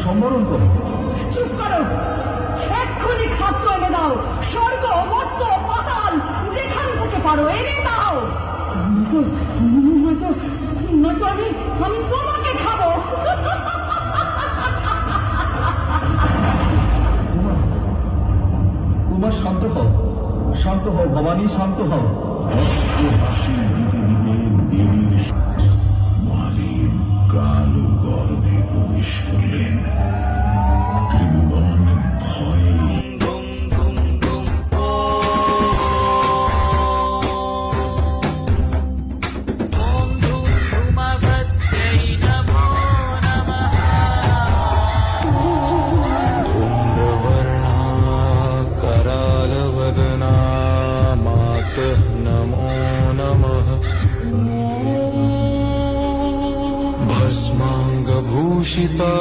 সম্বরণ করো। চুপ করো, এক্ষুনি খাদ্য এনে দাও। স্বর্গ, মর্ত, পাতাল, যেখান থেকে পারো এনে দাও। নয়তো আমি তোমাকে খাবো। উমা, শান্ত হও, শান্ত হও ভবানী, শান্ত হও। হাসি দিতে দিতে দেবীর মহাদেব কালো গর্ভে প্রবেশ করলেন। ত্রিভুবন ভয়ে नमो नमः। भस्माङ्गभूषिता